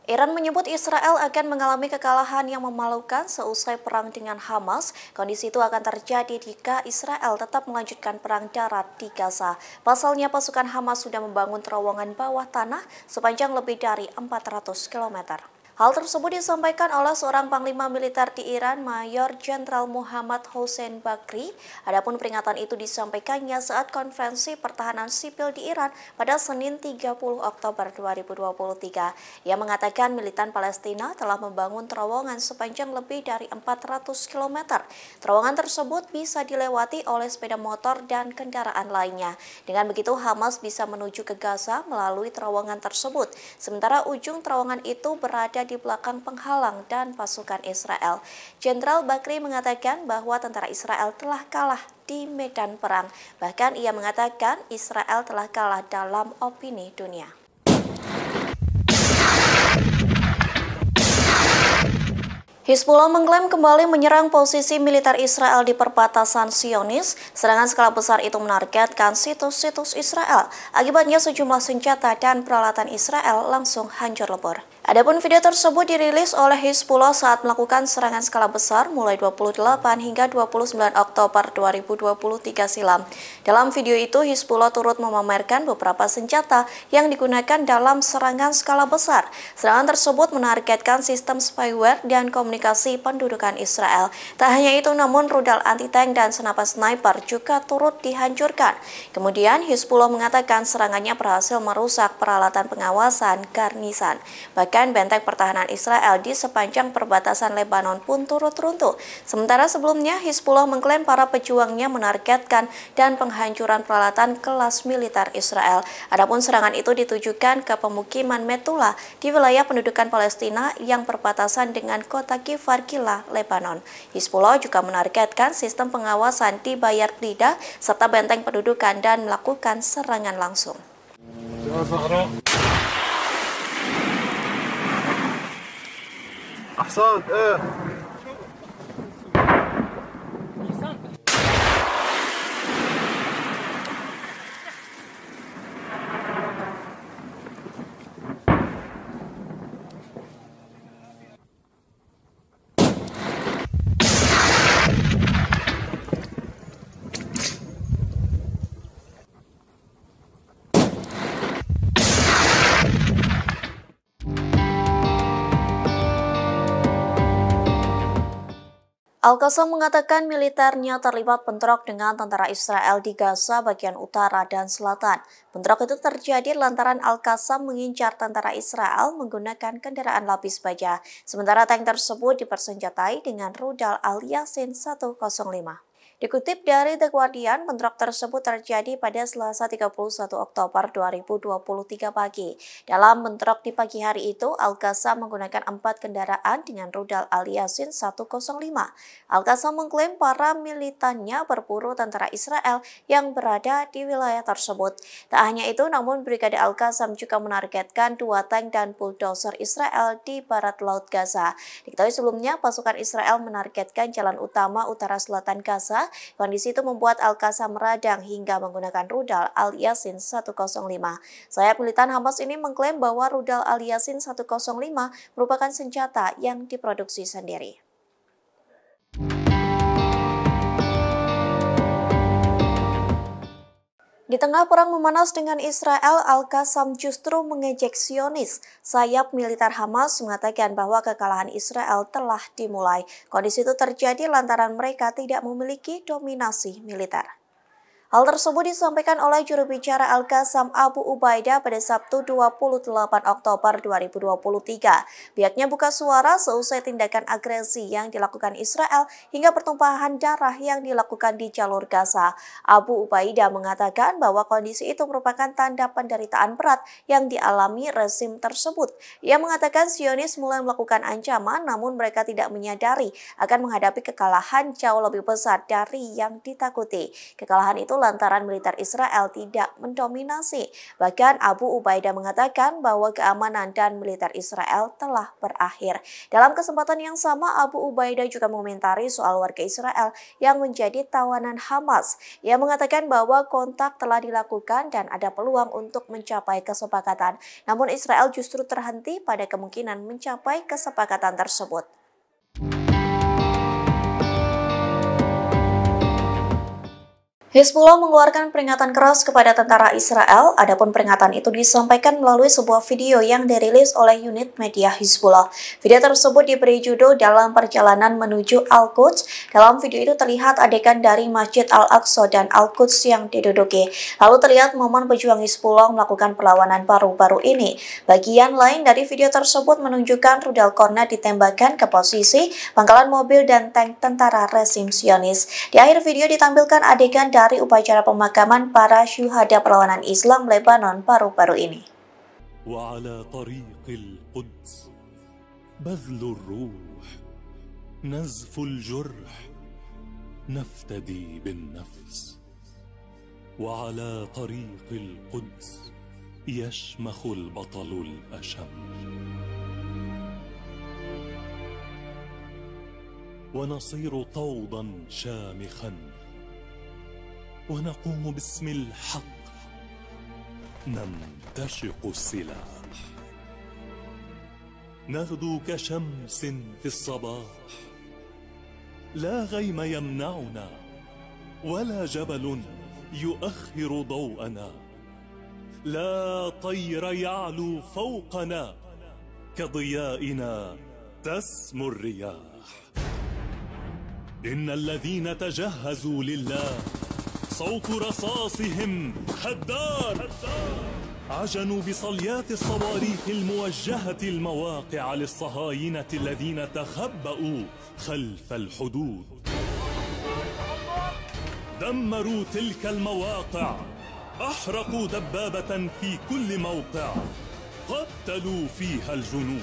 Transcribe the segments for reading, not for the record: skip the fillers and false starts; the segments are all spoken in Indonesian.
Iran menyebut Israel akan mengalami kekalahan yang memalukan seusai perang dengan Hamas. Kondisi itu akan terjadi jika Israel tetap melanjutkan perang darat di Gaza. Pasalnya pasukan Hamas sudah membangun terowongan bawah tanah sepanjang lebih dari 400 km. Hal tersebut disampaikan oleh seorang panglima militer di Iran, Mayor Jenderal Muhammad Hossein Bakri. Adapun peringatan itu disampaikannya saat konferensi pertahanan sipil di Iran pada Senin 30 Oktober 2023. Ia mengatakan militan Palestina telah membangun terowongan sepanjang lebih dari 400 km. Terowongan tersebut bisa dilewati oleh sepeda motor dan kendaraan lainnya. Dengan begitu Hamas bisa menuju ke Gaza melalui terowongan tersebut. Sementara ujung terowongan itu berada di belakang penghalang dan pasukan Israel. Jenderal Bakri mengatakan bahwa tentara Israel telah kalah di medan perang. Bahkan ia mengatakan Israel telah kalah dalam opini dunia. Hizbullah mengklaim kembali menyerang posisi militer Israel di perbatasan Zionis, sedangkan skala besar itu menargetkan situs-situs Israel. Akibatnya sejumlah senjata dan peralatan Israel langsung hancur lebur. Adapun video tersebut dirilis oleh Hizbullah saat melakukan serangan skala besar mulai 28 hingga 29 Oktober 2023 silam. Dalam video itu, Hizbullah turut memamerkan beberapa senjata yang digunakan dalam serangan skala besar. Serangan tersebut menargetkan sistem spyware dan komunikasi pendudukan Israel. Tak hanya itu, namun rudal anti-tank dan senapan sniper juga turut dihancurkan. Kemudian, Hizbullah mengatakan serangannya berhasil merusak peralatan pengawasan garnisan. Bahkan benteng pertahanan Israel di sepanjang perbatasan Lebanon pun turut runtuh. Sementara sebelumnya, Hizbullah mengklaim para pejuangnya menargetkan dan penghancuran peralatan kelas militer Israel. Adapun serangan itu ditujukan ke pemukiman Metula di wilayah pendudukan Palestina yang berbatasan dengan kota Kfar Kila, Lebanon. Hizbullah juga menargetkan sistem pengawasan di Bayar Lida serta benteng pendudukan dan melakukan serangan langsung. أحسنت Al-Qassam mengatakan militernya terlibat bentrok dengan tentara Israel di Gaza bagian utara dan selatan. Bentrok itu terjadi lantaran Al-Qassam mengincar tentara Israel menggunakan kendaraan lapis baja. Sementara tank tersebut dipersenjatai dengan rudal Al-Yasin 105. Dikutip dari The Guardian, bentrok tersebut terjadi pada Selasa 31 Oktober 2023 pagi. Dalam bentrok di pagi hari itu, Al-Qassam menggunakan 4 kendaraan dengan rudal Al-Yasin 105. Al-Qassam mengklaim para militannya berburu tentara Israel yang berada di wilayah tersebut. Tak hanya itu, namun Brigade Al-Qassam juga menargetkan 2 tank dan bulldozer Israel di barat laut Gaza. Diketahui sebelumnya, pasukan Israel menargetkan jalan utama utara selatan Gaza. Kondisi itu membuat Al-Qassam meradang hingga menggunakan rudal Al-Yasin 105. Sayap militan Hamas ini mengklaim bahwa rudal Al-Yasin 105 merupakan senjata yang diproduksi sendiri. Di tengah perang memanas dengan Israel, Al-Qassam justru mengejek Zionis. Sayap militer Hamas mengatakan bahwa kekalahan Israel telah dimulai. Kondisi itu terjadi lantaran mereka tidak memiliki dominasi militer. Hal tersebut disampaikan oleh juru bicara Al-Qassam Abu Ubaidah pada Sabtu 28 Oktober 2023. Pihaknya buka suara seusai tindakan agresi yang dilakukan Israel hingga pertumpahan darah yang dilakukan di jalur Gaza. Abu Ubaidah mengatakan bahwa kondisi itu merupakan tanda penderitaan berat yang dialami rezim tersebut. Ia mengatakan Zionis mulai melakukan ancaman, namun mereka tidak menyadari akan menghadapi kekalahan jauh lebih besar dari yang ditakuti. Kekalahan itu lantaran militer Israel tidak mendominasi. Bahkan Abu Ubaidah mengatakan bahwa keamanan dan militer Israel telah berakhir. Dalam kesempatan yang sama, Abu Ubaidah juga mengomentari soal warga Israel yang menjadi tawanan Hamas. Ia mengatakan bahwa kontak telah dilakukan dan ada peluang untuk mencapai kesepakatan. Namun Israel justru terhenti pada kemungkinan mencapai kesepakatan tersebut. Hizbullah mengeluarkan peringatan keras kepada tentara Israel. Adapun peringatan itu disampaikan melalui sebuah video yang dirilis oleh unit media Hizbullah. Video tersebut diberi judul "Dalam Perjalanan Menuju Al-Quds". Dalam video itu terlihat adegan dari Masjid Al-Aqsa dan Al-Quds yang diduduki. Lalu terlihat momen pejuang Hizbullah melakukan perlawanan baru-baru ini. Bagian lain dari video tersebut menunjukkan rudal kornet ditembakkan ke posisi pangkalan mobil dan tank tentara rezim Zionis. Di akhir video ditampilkan adegan dari upacara pemakaman para syuhada perlawanan Islam Lebanon baru-baru ini. وعلى طريق القدس بذل الروح نزف الجرح نفتدي بالنفس وعلى طريق القدس يشمخ البطل الأشم ونصير طوضا شامخا ونقوم باسم الحق نمتشق السلاح نغدو كشمس في الصباح لا غيم يمنعنا ولا جبل يؤخر ضوءنا لا طير يعلو فوقنا كضيائنا تسمو الرياح إن الذين تجهزوا لله صوت رصاصهم خدار عجنوا بصليات الصواريخ الموجهة المواقع للصهاينة الذين تخبأوا خلف الحدود دمروا تلك المواقع أحرقوا دبابة في كل موقع قتلوا فيها الجنود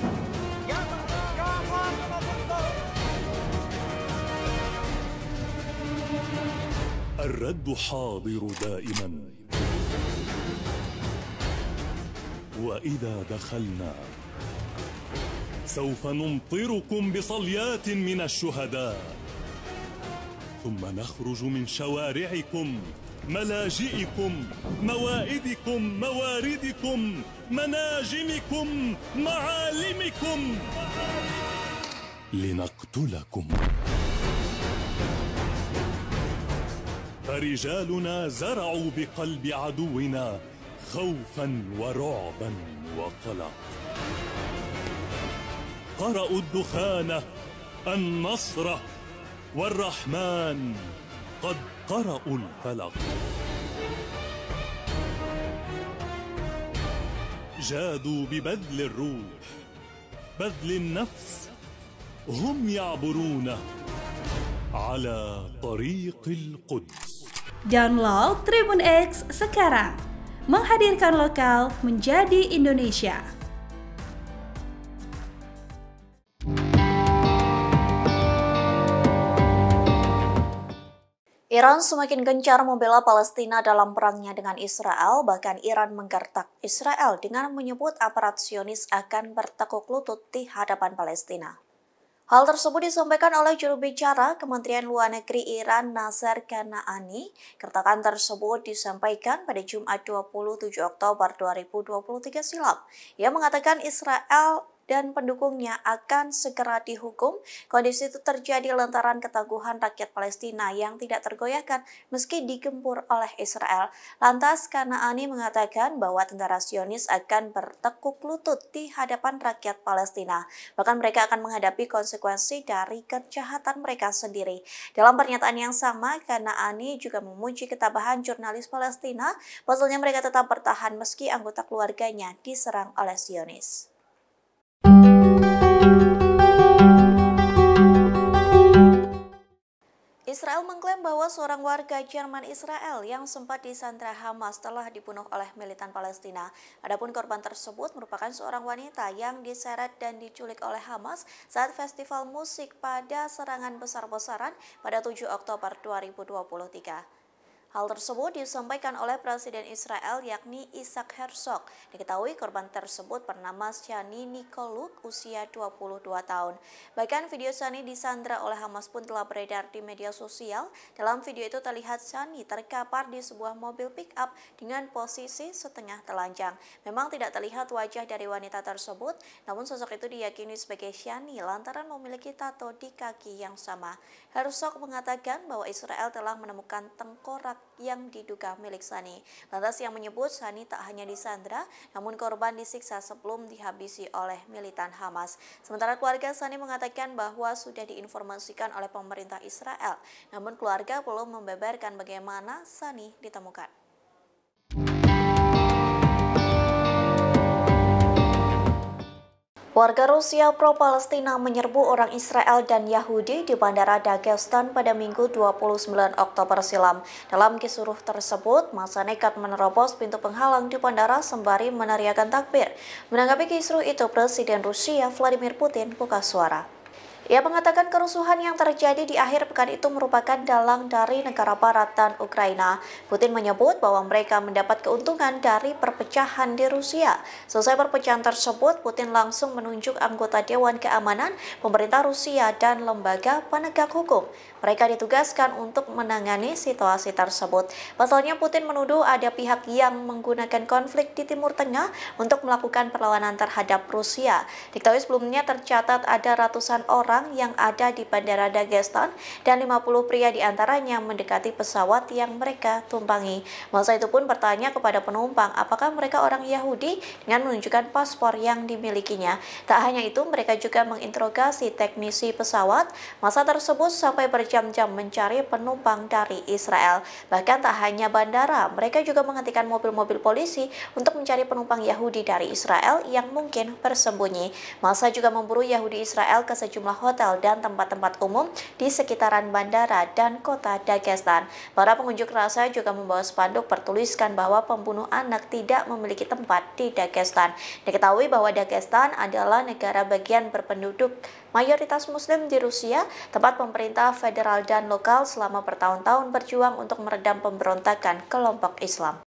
الرد حاضر دائما وإذا دخلنا سوف نمطركم بصليات من الشهداء ثم نخرج من شوارعكم ملاجئكم موائدكم مواردكم مناجمكم معالمكم لنقتلكم فرجالنا زرعوا بقلب عدونا خوفا ورعبا وقلق قرأوا الدخان النصر والرحمن قد قرأوا الفلق جادوا ببذل الروح بذل النفس هم يعبرون على طريق القدس. Download Tribun X sekarang, menghadirkan lokal menjadi Indonesia. Iran semakin gencar membela Palestina dalam perangnya dengan Israel, bahkan Iran menggertak Israel dengan menyebut aparat Zionis akan bertekuk lutut di hadapan Palestina. Hal tersebut disampaikan oleh juru bicara Kementerian Luar Negeri Iran, Nazar Kanaani. Kertakan tersebut disampaikan pada Jumat 27 Oktober 2023 silam. Ia mengatakan Israel dan pendukungnya akan segera dihukum. Kondisi itu terjadi lantaran ketangguhan rakyat Palestina yang tidak tergoyahkan meski digempur oleh Israel. Lantas Kanaani mengatakan bahwa tentara Zionis akan bertekuk lutut di hadapan rakyat Palestina. Bahkan mereka akan menghadapi konsekuensi dari kejahatan mereka sendiri. Dalam pernyataan yang sama, Kanaani juga memuji ketabahan jurnalis Palestina. Pasalnya mereka tetap bertahan meski anggota keluarganya diserang oleh Zionis. Israel mengklaim bahwa seorang warga Jerman Israel yang sempat disandra Hamas telah dibunuh oleh militan Palestina. Adapun korban tersebut merupakan seorang wanita yang diseret dan diculik oleh Hamas saat festival musik pada serangan besar-besaran pada 7 Oktober 2023. Hal tersebut disampaikan oleh Presiden Israel yakni Isaac Herzog. Diketahui korban tersebut bernama Shani Nikoluk, usia 22 tahun. Bahkan video Shani disandra oleh Hamas pun telah beredar di media sosial. Dalam video itu terlihat Shani terkapar di sebuah mobil pick-up dengan posisi setengah telanjang. Memang tidak terlihat wajah dari wanita tersebut, namun sosok itu diyakini sebagai Shani lantaran memiliki tato di kaki yang sama. Herzog mengatakan bahwa Israel telah menemukan tengkorak yang diduga milik Shani. Lantas yang menyebut Shani tak hanya disandra, namun korban disiksa sebelum dihabisi oleh militan Hamas. Sementara keluarga Shani mengatakan bahwa sudah diinformasikan oleh pemerintah Israel, namun keluarga belum membeberkan bagaimana Shani ditemukan. Warga Rusia pro-Palestina menyerbu orang Israel dan Yahudi di Bandara Dagestan pada Minggu 29 Oktober silam. Dalam kisruh tersebut, massa nekat menerobos pintu penghalang di bandara sembari meneriakan takbir. Menanggapi kisruh itu, Presiden Rusia Vladimir Putin buka suara. Ia mengatakan kerusuhan yang terjadi di akhir pekan itu merupakan dalang dari negara barat dan Ukraina. Putin menyebut bahwa mereka mendapat keuntungan dari perpecahan di Rusia. Selesai perpecahan tersebut, Putin langsung menunjuk anggota Dewan Keamanan, pemerintah Rusia, dan lembaga penegak hukum. Mereka ditugaskan untuk menangani situasi tersebut. Pasalnya, Putin menuduh ada pihak yang menggunakan konflik di Timur Tengah untuk melakukan perlawanan terhadap Rusia. Diketahui sebelumnya tercatat ada ratusan orang yang ada di Bandara Dagestan dan 50 pria diantaranya mendekati pesawat yang mereka tumpangi. Masa itu pun bertanya kepada penumpang apakah mereka orang Yahudi dengan menunjukkan paspor yang dimilikinya. Tak hanya itu, mereka juga menginterogasi teknisi pesawat. Masa tersebut sampai berjam-jam mencari penumpang dari Israel. Bahkan tak hanya bandara, mereka juga menghentikan mobil-mobil polisi untuk mencari penumpang Yahudi dari Israel yang mungkin bersembunyi. Masa juga memburu Yahudi Israel ke sejumlah hotel dan tempat-tempat umum di sekitaran bandara dan kota Dagestan. Para pengunjuk rasa juga membawa spanduk bertuliskan bahwa pembunuh anak tidak memiliki tempat di Dagestan. Diketahui bahwa Dagestan adalah negara bagian berpenduduk mayoritas Muslim di Rusia, tempat pemerintah federal dan lokal selama bertahun-tahun berjuang untuk meredam pemberontakan kelompok Islam.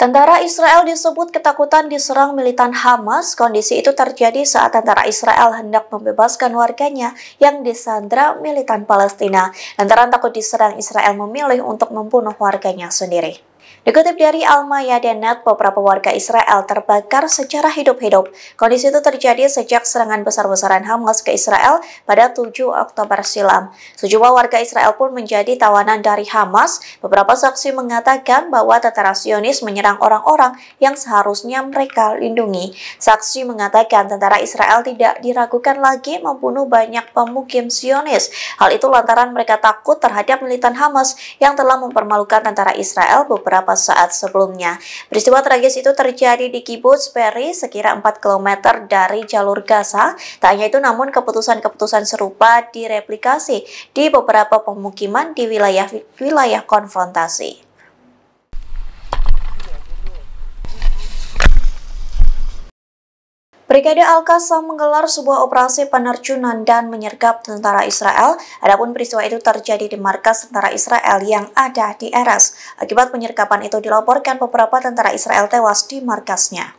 Tentara Israel disebut ketakutan diserang militan Hamas. Kondisi itu terjadi saat tentara Israel hendak membebaskan warganya yang disandra militan Palestina. Lantaran takut diserang, Israel memilih untuk membunuh warganya sendiri. Dikutip dari Al-Mayadin.net, beberapa warga Israel terbakar secara hidup-hidup. Kondisi itu terjadi sejak serangan besar-besaran Hamas ke Israel pada 7 Oktober silam. Sejumlah warga Israel pun menjadi tawanan dari Hamas. Beberapa saksi mengatakan bahwa tentara Zionis menyerang orang-orang yang seharusnya mereka lindungi. Saksi mengatakan tentara Israel tidak diragukan lagi membunuh banyak pemukim Zionis. Hal itu lantaran mereka takut terhadap militan Hamas yang telah mempermalukan tentara Israel beberapa saat sebelumnya. Peristiwa tragis itu terjadi di Kibbutz Be'eri, sekira 4 km dari jalur Gaza. Tak hanya itu, namun keputusan-keputusan serupa direplikasi di beberapa pemukiman di wilayah konfrontasi. Brigade Al-Qassam menggelar sebuah operasi penerjunan dan menyergap tentara Israel. Adapun peristiwa itu terjadi di markas tentara Israel yang ada di Erez. Akibat penyergapan itu dilaporkan beberapa tentara Israel tewas di markasnya.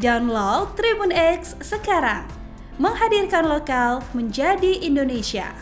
Download Tribun X sekarang, menghadirkan lokal menjadi Indonesia.